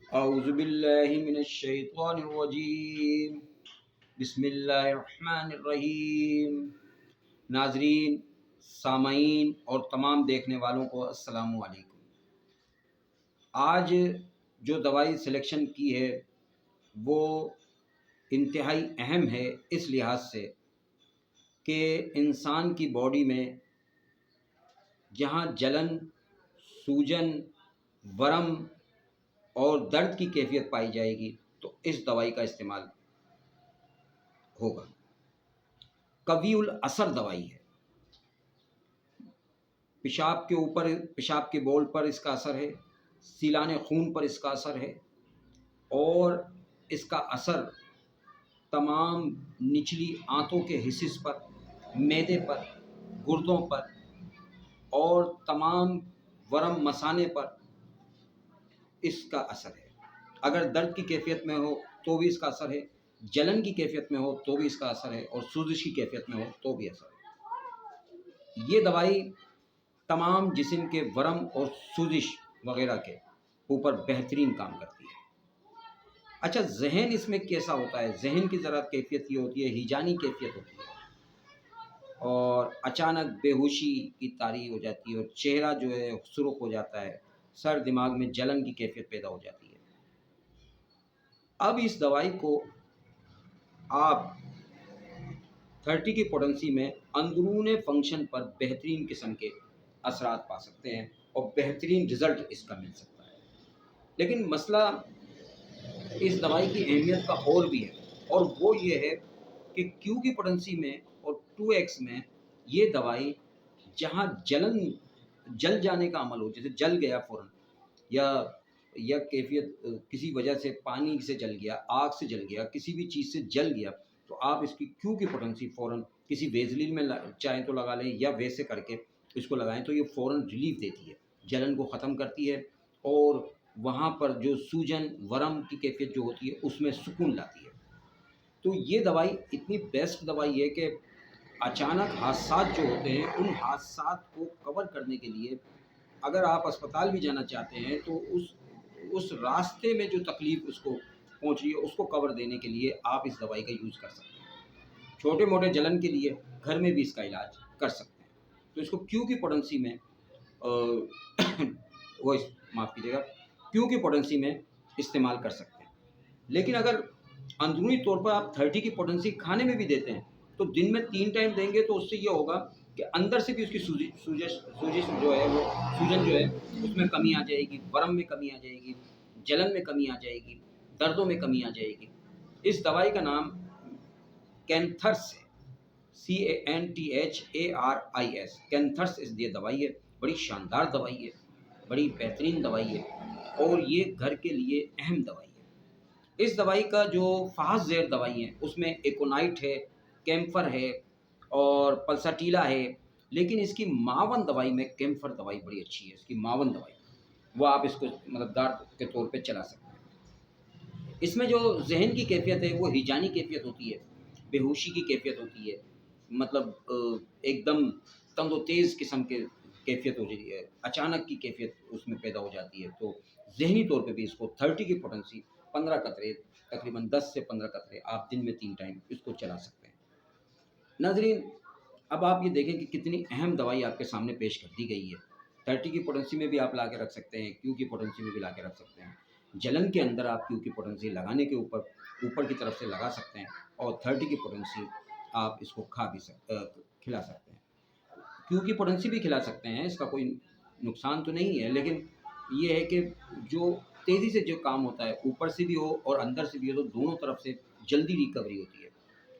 اعوذ باللہ من الشیطان الرجیم، بسم اللہ الرحمن الرحیم۔ ناظرین، سامعین اور تمام دیکھنے والوں کو السلام علیکم۔ آج جو دوائی سلیکشن کی ہے وہ انتہائی اہم ہے اس لحاظ سے کہ انسان کی باڈی میں جہاں جلن، سوجن، ورم اور درد کی کیفیت پائی جائے گی تو اس دوائی کا استعمال ہوگا۔ قوی الاثر دوائی ہے۔ پیشاب کے اوپر، پیشاب کے بول پر اس کا اثر ہے، سیلان خون پر اس کا اثر ہے، اور اس کا اثر تمام نچلی آنتوں کے حصص پر، معدے پر، گردوں پر اور تمام ورم مثانے پر اس کا اثر ہے۔ اگر درد کی کیفیت میں ہو تو بھی اس کا اثر ہے، جلن کی کیفیت میں ہو تو بھی اس کا اثر ہے، اور سوزش کی کیفیت میں ہو تو بھی اثر ہے۔ یہ دوائی تمام جسم کے ورم اور سوزش وغیرہ کے اوپر بہترین کام کرتی ہے۔ اچھا، ذہن اس میں کیسا ہوتا ہے؟ ذہن کی ذرا کیفیت یہ ہوتی ہے، ہیجانی کیفیت ہوتی ہے، اور اچانک بے ہوشی کی طاری ہو جاتی ہے، اور چہرہ جو ہے سرخ ہو جاتا ہے، سر دماغ میں جلن کی کیفیت پیدا ہو جاتی ہے۔ اب اس دوائی کو آپ 30 کی پوٹنسی میں اندرون فنکشن پر بہترین قسم کے اثرات پا سکتے ہیں اور بہترین رزلٹ اس کا مل سکتا ہے۔ لیکن مسئلہ اس دوائی کی اہمیت کا اور بھی ہے، اور وہ یہ ہے کہ کیو کی پوٹنسی میں اور 2x میں یہ دوائی جہاں جل جانے کا عمل ہو، جیسے جل گیا فوراً، یا کیفیت کسی وجہ سے پانی سے جل گیا، آگ سے جل گیا، کسی بھی چیز سے جل گیا، تو آپ اس کی کیو کی پوٹنسی فوراً کسی ویزلین میں چاہیں تو لگا لیں، یا ویسے کر کے اس کو لگائیں تو یہ فوراً ریلیف دیتی ہے، جلن کو ختم کرتی ہے، اور وہاں پر جو سوجن ورم کی کیفیت جو ہوتی ہے اس میں سکون لاتی ہے۔ تو یہ دوائی اتنی بیسٹ دوائی ہے کہ اچانک حادثات جو ہوتے ہیں ان حادثات کو کور کرنے کے لیے اگر آپ اسپتال بھی جانا چاہتے ہیں تو اس راستے میں جو تکلیف اس کو پہنچ رہی ہے اس کو کور دینے کے لیے آپ اس دوائی کا یوز کر سکتے ہیں۔ چھوٹے موٹے جلن کے لیے گھر میں بھی اس کا علاج کر سکتے ہیں۔ تو اس کو کیو کی پوٹنسی میں معاف کیجیے گا، کیو کی پوٹنسی میں استعمال کر سکتے ہیں۔ لیکن اگر اندرونی طور پر آپ 30 کی پوٹنسی کھانے میں بھی دیتے ہیں تو دن میں 3 ٹائم دیں گے تو اس سے یہ ہوگا کہ اندر سے بھی اس کی سوجش جو ہے، وہ سوجن جو ہے اس میں کمی آ جائے گی، ورم میں کمی آ جائے گی، جلن میں کمی آ جائے گی، دردوں میں کمی آ جائے گی۔ اس دوائی کا نام کینتھرس ہے، CANTHARIS، کینتھرس یہ دوائی ہے۔ بڑی شاندار دوائی ہے، بڑی بہترین دوائی ہے، اور یہ گھر کے لیے اہم دوائی ہے۔ اس دوائی کا جو فحش زیر دوائی ہیں اس میں ایکونائٹ ہے، کیمفر ہے اور پلساٹیلا ہے، لیکن اس کی معاون دوائی میں کیمفر دوائی بڑی اچھی ہے۔ اس کی معاون دوائی وہ آپ اس کو مددگار کے طور پہ چلا سکتے ہیں۔ اس میں جو ذہن کی کیفیت ہے وہ ہیجانی کیفیت ہوتی ہے، بے ہوشی کی کیفیت ہوتی ہے، مطلب ایک دم تند و تیز قسم کے کیفیت ہو جاتی ہے، اچانک کی کیفیت اس میں پیدا ہو جاتی ہے۔ تو ذہنی طور پہ بھی اس کو 30 کی پوٹنسی 15 قطرے، تقریباً 10 سے 15 قطرے آپ دن میں 3 ٹائم اس کو چلا سکتے ہیں۔ ناظرین، اب آپ یہ دیکھیں کہ کتنی اہم دوائی آپ کے سامنے پیش کر دی گئی ہے۔ 30 کی پوٹنسی میں بھی آپ لا کے رکھ سکتے ہیں، کیو کی پوٹنسی میں بھی لا کے رکھ سکتے ہیں۔ جلن کے اندر آپ کیو کی پوٹنسی لگانے کے اوپر کی طرف سے لگا سکتے ہیں، اور 30 کی پوٹنسی آپ اس کو کھلا سکتے ہیں۔ کیو کی پوٹنسی بھی کھلا سکتے ہیں، اس کا کوئی نقصان تو نہیں ہے، لیکن یہ ہے کہ جو تیزی سے جو کام ہوتا ہے اوپر سے بھی ہو اور اندر سے بھی ہو تو دونوں طرف سے جلدی ریکوری ہوتی ہے۔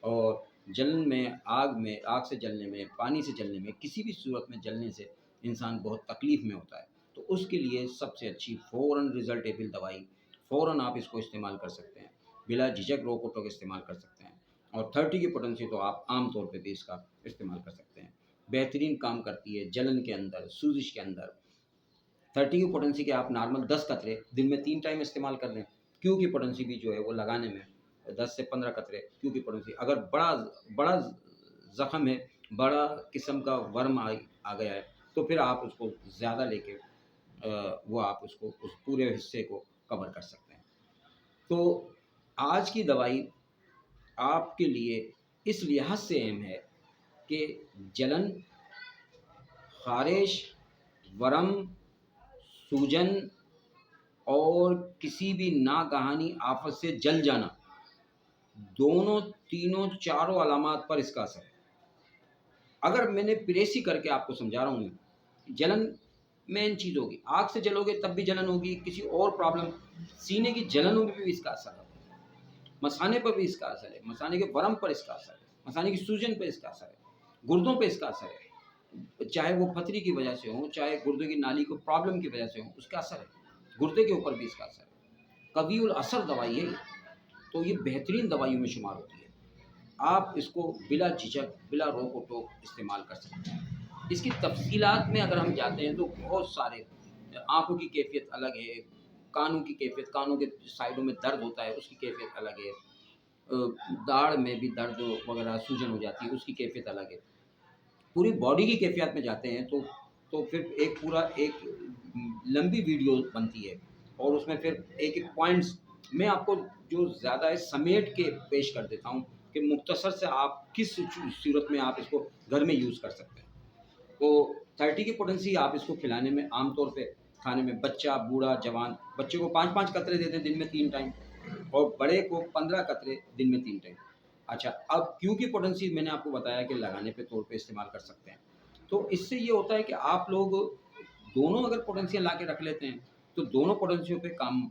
اور جلن میں، آگ سے جلنے میں، پانی سے جلنے میں، کسی بھی صورت میں جلنے سے انسان بہت تکلیف میں ہوتا ہے، تو اس کے لیے سب سے اچھی فوراً ریزلٹیبل دوائی، فوراً آپ اس کو استعمال کر سکتے ہیں، بلا جھجک روک ٹوک استعمال کر سکتے ہیں۔ اور 30 کی پوٹنسی تو آپ عام طور پہ بھی اس کا استعمال کر سکتے ہیں، بہترین کام کرتی ہے جلن کے اندر، سوزش کے اندر۔ 30 کی پوٹنسی کے آپ نارمل 10 قطرے دن میں 3 ٹائم استعمال کر لیں۔ کیو کی پوٹنسی بھی جو ہے وہ لگانے میں 10 سے 15 قطرے کیو کی پوٹنسی۔ اگر بڑا زخم ہے، بڑا قسم کا ورم آ گیا ہے تو پھر آپ اس کو زیادہ لے کے وہ آپ اس کو اس پورے حصے کو کور کر سکتے ہیں۔ تو آج کی دوائی آپ کے لیے اس لحاظ سے اہم ہے کہ جلن، خارش، ورم، سوجن اور کسی بھی ناگہانی آفت سے جل جانا، دونوں تینوں چاروں علامات پر اس کا اثر ہے۔ اگر میں نے پریسی کر کے آپ کو سمجھا رہا ہوں، جلن مین چیز ہوگی، آگ سے جلو گے تب بھی جلن ہوگی، کسی اور پرابلم، سینے کی جلنوں میں بھی اس کا اثر ہوگا، مثانے پر بھی اس کا اثر ہے، مثانے کے ورم پر اس کا اثر ہے، مثانے کی سوجن پہ اس کا اثر ہے، گردوں پہ اس کا اثر ہے، چاہے وہ پتھری کی وجہ سے ہو، چاہے گردے کی نالی کو پرابلم کی وجہ سے ہو، اس کا اثر ہے، گردے کے اوپر بھی اس کا اثر ہے، قوی الاثر دوائی ہے یہ، تو یہ بہترین دوائیوں میں شمار ہوتی ہے۔ آپ اس کو بلا جھجک، بلا روک و ٹوک استعمال کر سکتے ہیں۔ اس کی تفصیلات میں اگر ہم جاتے ہیں تو بہت سارے، آنکھوں کی کیفیت الگ ہے، کانوں کی کیفیت، کانوں کے سائڈوں میں درد ہوتا ہے اس کی کیفیت الگ ہے، داڑھ میں بھی درد وغیرہ سوجن ہو جاتی ہے اس کی کیفیت الگ ہے، پوری باڈی کی کیفیات میں جاتے ہیں تو پھر ایک پورا ایک لمبی ویڈیو بنتی ہے، اور اس میں پھر ایک ایک پوائنٹس میں آپ کو جو زیادہ ہے سمیٹ کے پیش کر دیتا ہوں کہ مختصر سے آپ کس صورت میں آپ اس کو گھر میں یوز کر سکتے ہیں۔ تو 30 کی پوٹنسی آپ اس کو کھلانے میں عام طور پہ کھانے میں بچہ، بوڑھا، جوان، بچے کو 5 قطرے دیتے ہیں دن میں 3 ٹائم، اور بڑے کو 15 قطرے دن میں 3 ٹائم۔ اچھا، اب کیو کی پوٹنسی میں نے آپ کو بتایا کہ لگانے پہ طور پہ استعمال کر سکتے ہیں، تو اس سے یہ ہوتا ہے کہ آپ لوگ دونوں اگر پوٹنسیاں لا کے رکھ لیتے ہیں تو دونوں پوٹنسیوں پہ کام،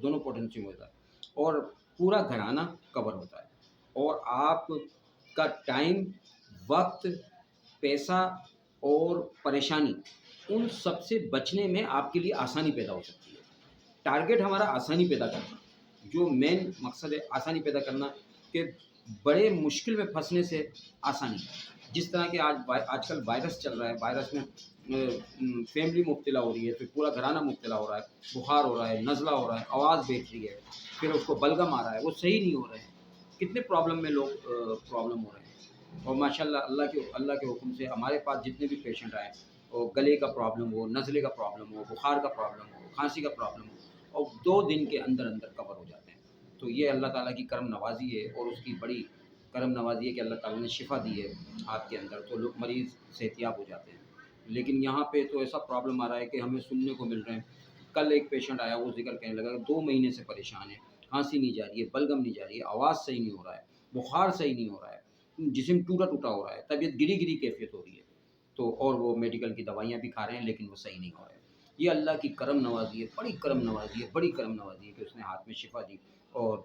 دونوں پوٹنسیوں میں ہوتا ہے اور پورا گھرانہ کور ہوتا ہے، اور آپ کا ٹائم، وقت، پیسہ اور پریشانی، ان سب سے بچنے میں آپ کے لیے آسانی پیدا ہو سکتی ہے۔ ٹارگیٹ ہمارا آسانی پیدا کرنا، جو مین مقصد ہے آسانی پیدا کرنا، کہ بڑے مشکل میں پھنسنے سے آسانی، جس طرح کہ آج کل وائرس چل رہا ہے، وائرس میں فیملی مبتلا ہو رہی ہے، پھر پورا گھرانہ مبتلا ہو رہا ہے، بخار ہو رہا ہے، نزلہ ہو رہا ہے، آواز بیٹھ رہی ہے، پھر اس کو بلغم آ رہا ہے، وہ صحیح نہیں ہو رہے ہیں، کتنے پرابلم میں لوگ پرابلم ہو رہے ہیں، اور ماشاء اللہ اللہ کے حکم سے ہمارے پاس جتنے بھی پیشنٹ آئے، اور گلے کا پرابلم ہو، نزلے کا پرابلم ہو، بخار کا پرابلم ہو، کھانسی کا پرابلم ہو، اور 2 دن کے اندر اندر کور ہو جاتے ہیں۔ تو یہ اللہ تعالیٰ کی کرم نوازی ہے، اور اس کی بڑی کرم نوازی ہے کہ اللہ تعالیٰ نے شفا دی ہے آپ کے اندر، تو لوگ مریض صحتیاب ہو جاتے ہیں۔ لیکن یہاں پہ تو ایسا پرابلم آ رہا ہے کہ ہمیں سننے کو مل رہے ہیں، کل ایک پیشنٹ آیا، وہ ذکر کہنے لگا کہ 2 مہینے سے پریشان ہے، کھانسی نہیں جا رہی ہے، بلغم نہیں جا رہی ہے، آواز صحیح نہیں ہو رہا ہے، بخار صحیح نہیں ہو رہا ہے، جسم ٹوٹا ٹوٹا ہو رہا ہے، طبیعت گری گری کیفیت ہو رہی ہے، تو اور وہ میڈیکل کی دوائیاں بھی کھا رہے ہیں لیکن وہ صحیح نہیں ہو رہے ہیں۔ یہ اللہ کی کرم نوازی ہے، بڑی کرم نوازی ہے، بڑی کرم نوازی ہے کہ اس نے ہاتھ میں شفا دی، اور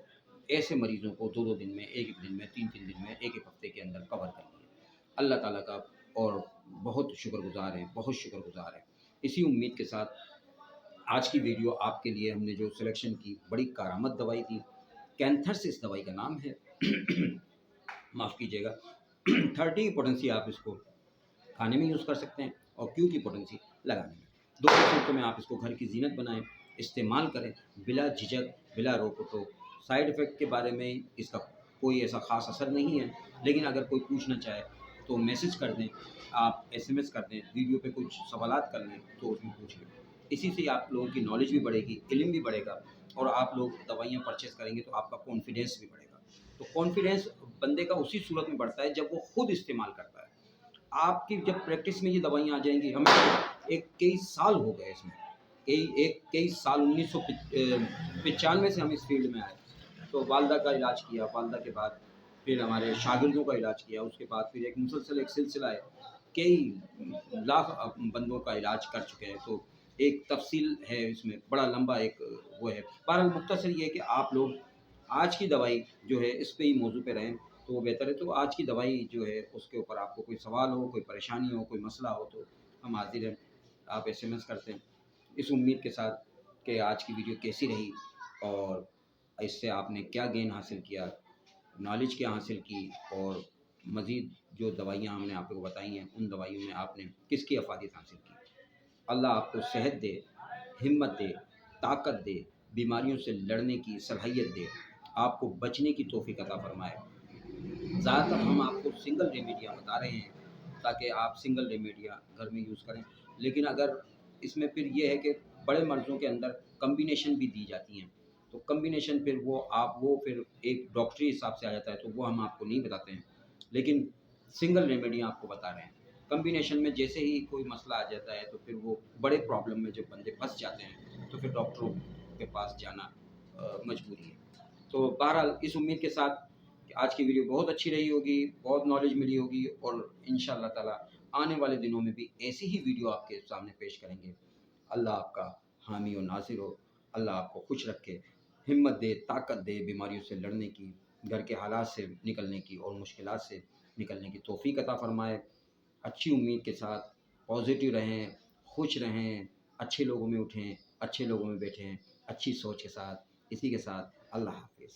ایسے مریضوں کو 2 دن میں، 1 دن میں، 3 دن میں، 1 ہفتے کے اندر کور کر لیا۔ اللہ تعالیٰ کا اور بہت شکر گزار ہیں، بہت شکر گزار ہیں۔ اسی امید کے ساتھ آج کی ویڈیو آپ کے لیے ہم نے جو سلیکشن کی، بڑی کارآمد دوائی تھی، کینتھرس اس دوائی کا نام ہے، معاف کیجیے گا۔ 30 کی پوٹنسی آپ اس کو کھانے میں یوز کر سکتے ہیں، اور کیو کی پوٹنسی لگانے میں، دونوں صورتوں میں آپ اس کو گھر کی زینت بنائیں، استعمال کریں، بلا جھجک، بلا روک و ٹوک۔ سائیڈ افیکٹ کے بارے میں اس کا کوئی ایسا خاص اثر نہیں ہے، لیکن اگر کوئی پوچھنا چاہے تو میسج کر دیں، آپ SMS کر دیں، ویڈیو پہ کچھ سوالات کر لیں تو اس میں پوچھ لیں، اسی سے آپ لوگوں کی نالج بھی بڑھے گی، علم بھی بڑھے گا، اور آپ لوگ دوائیاں پرچیز کریں گے تو آپ کا کانفیڈینس بھی بڑھے گا۔ تو کانفیڈینس بندے کا اسی صورت میں بڑھتا ہے جب وہ خود استعمال کرتا ہے۔ آپ کی جب پریکٹس میں یہ دوائیاں آ جائیں گی، ہمیں کئی سال ہو گئے اس میں، کئی سال، 1995 سے ہم اس فیلڈ میں آئے، تو والدہ کا علاج کیا، والدہ کے بعد پھر ہمارے شاگردوں کا علاج کیا، اس کے بعد پھر ایک مسلسل ایک سلسلہ ہے، کئی لاکھ بندوں کا علاج کر چکے ہیں، تو ایک تفصیل ہے اس میں، بڑا لمبا ایک وہ ہے۔ بہرحال مختصر یہ ہے کہ آپ لوگ آج کی دوائی جو ہے اس پہ ہی موضوع پہ رہیں تو وہ بہتر ہے۔ تو آج کی دوائی جو ہے اس کے اوپر آپ کو کوئی سوال ہو، کوئی پریشانی ہو، کوئی مسئلہ ہو تو ہم حاضر ہیں، آپ SMS کرتے ہیں، اس امید کے ساتھ کہ آج کی ویڈیو کیسی رہی، اور اس سے آپ نے کیا گین حاصل کیا، نالج کیا حاصل کی، اور مزید جو دوائیاں ہم نے آپ کو بتائی ہیں ان دوائیوں میں آپ نے کس کی افادیت حاصل کی۔ اللہ آپ کو صحت دے، ہمت دے، طاقت دے، بیماریوں سے لڑنے کی صلاحیت دے، آپ کو بچنے کی توفیق عطا فرمائے۔ زیادہ تر ہم آپ کو سنگل ریمیڈیاں بتا رہے ہیں تاکہ آپ سنگل ریمیڈیاں گھر میں یوز کریں، لیکن اگر اس میں پھر یہ ہے کہ بڑے مرضوں کے اندر کمبینیشن بھی دی جاتی ہیں، تو کمبینیشن پھر وہ پھر ایک ڈاکٹری حساب سے آ جاتا ہے، تو وہ ہم آپ کو نہیں بتاتے ہیں، لیکن سنگل ریمیڈی آپ کو بتا رہے ہیں۔ کمبینیشن میں جیسے ہی کوئی مسئلہ آ جاتا ہے تو پھر وہ بڑے پرابلم میں جب بندے پھنس جاتے ہیں تو پھر ڈاکٹروں کے پاس جانا مجبوری ہے۔ تو بہرحال اس امید کے ساتھ کہ آج کی ویڈیو بہت اچھی رہی ہوگی، بہت نالج ملی ہوگی، اور انشاءاللہ تعالیٰ آنے والے دنوں میں بھی ایسی ہی ویڈیو آپ کے سامنے پیش کریں گے۔ اللہ آپ کا حامی و ناصر ہو، اللہ آپ کو خوش رکھے، ہمت دے، طاقت دے بیماریوں سے لڑنے کی، گھر کے حالات سے نکلنے کی اور مشکلات سے نکلنے کی توفیق عطا فرمائے۔ اچھی امید کے ساتھ پازیٹیو رہیں، خوش رہیں، اچھے لوگوں میں اٹھیں، اچھے لوگوں میں بیٹھیں، اچھی سوچ کے ساتھ۔ اسی کے ساتھ اللہ حافظ۔